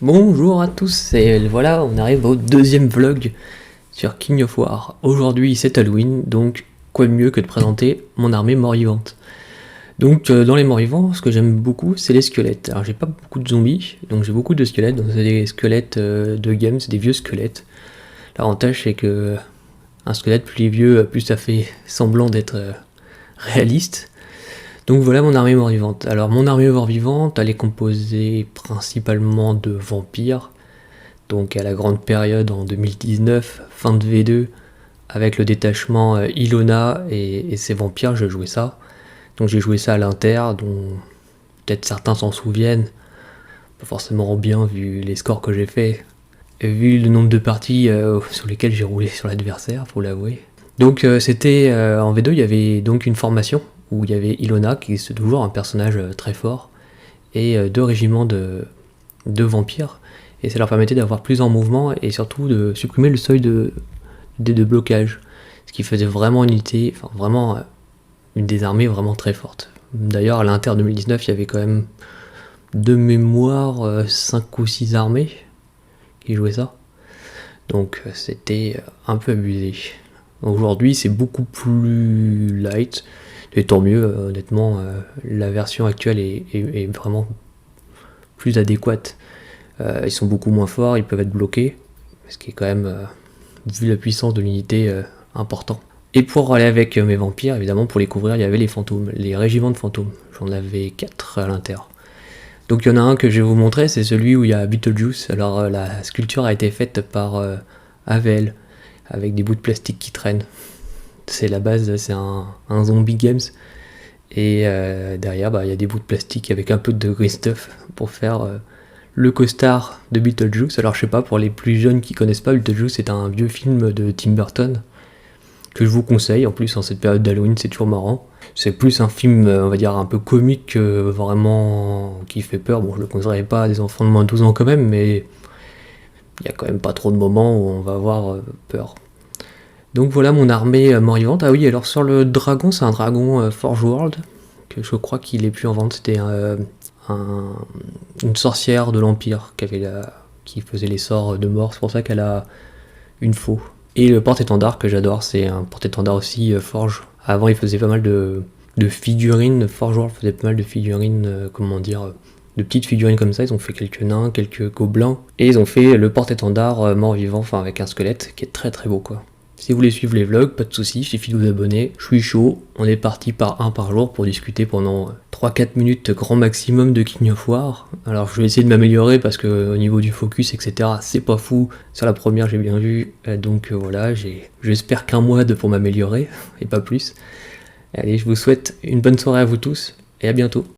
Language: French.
Bonjour à tous, et voilà, on arrive au deuxième vlog sur King of War. Aujourd'hui c'est Halloween, donc quoi de mieux que de présenter mon armée mort-vivante. Donc dans les morts-vivants, ce que j'aime beaucoup, c'est les squelettes. Alors j'ai pas beaucoup de zombies, donc j'ai beaucoup de squelettes, donc c'est des squelettes de game, c'est des vieux squelettes. L'avantage c'est que un squelette plus il est vieux, plus ça fait semblant d'être réaliste. Donc voilà mon armée mort-vivante. Alors mon armée mort-vivante, elle est composée principalement de vampires. Donc à la grande période en 2019, fin de V2, avec le détachement Ilona et ses vampires, je jouais ça. Donc j'ai joué ça à l'Inter, dont peut-être certains s'en souviennent. Pas forcément bien vu les scores que j'ai fait. Et vu le nombre de parties sur lesquelles j'ai roulé sur l'adversaire, faut l'avouer. Donc c'était en V2, il y avait donc une formation où il y avait Ilona, qui est toujours un personnage très fort, et deux régiments de vampires. Et ça leur permettait d'avoir plus en mouvement et surtout de supprimer le seuil de blocage. Ce qui faisait vraiment une unité, enfin vraiment une des armées vraiment très forte. D'ailleurs à l'Inter 2019, il y avait quand même de mémoire 5 ou 6 armées qui jouaient ça. Donc c'était un peu abusé. Aujourd'hui c'est beaucoup plus light, et tant mieux, honnêtement, la version actuelle est vraiment plus adéquate. Ils sont beaucoup moins forts, ils peuvent être bloqués, ce qui est quand même, vu la puissance de l'unité, important. Et pour aller avec mes vampires, évidemment, pour les couvrir, il y avait les fantômes, les régiments de fantômes. J'en avais 4 à l'intérieur. Donc il y en a un que je vais vous montrer, c'est celui où il y a Beetlejuice. Alors la sculpture a été faite par Avel, avec des bouts de plastique qui traînent. C'est la base, c'est un zombie games. Et derrière, il y a des bouts de plastique avec un peu de green stuff pour faire le costard de Beetlejuice. Alors je sais pas, pour les plus jeunes qui connaissent pas, Beetlejuice c'est un vieux film de Tim Burton que je vous conseille. En plus en cette période d'Halloween, c'est toujours marrant. C'est plus un film, on va dire, un peu comique, vraiment qui fait peur. Bon, je le conseillerais pas à des enfants de moins de 12 ans quand même, mais il y a quand même pas trop de moments où on va avoir peur. Donc voilà mon armée mort-vivante. Ah oui, alors sur le dragon, c'est un dragon Forge World, que je crois qu'il est plus en vente. C'était une sorcière de l'Empire qui faisait les sorts de mort. C'est pour ça qu'elle a une faux. Et le porte-étendard que j'adore, c'est un porte-étendard aussi Forge. Avant, il faisait pas mal de figurines. Forge World faisait pas mal de figurines, de petites figurines comme ça. Ils ont fait quelques nains, quelques gobelins. Et ils ont fait le porte-étendard mort-vivant, enfin avec un squelette, qui est très très beau quoi. Si vous voulez suivre les vlogs, pas de soucis, il suffit de vous abonner. Je suis chaud, on est parti par un par jour pour discuter pendant 3-4 minutes grand maximum de King of War. Alors je vais essayer de m'améliorer parce que au niveau du focus, etc., c'est pas fou. Sur la première, j'ai bien vu, donc voilà, j'espère qu'un mois pour m'améliorer, et pas plus. Allez, je vous souhaite une bonne soirée à vous tous, et à bientôt.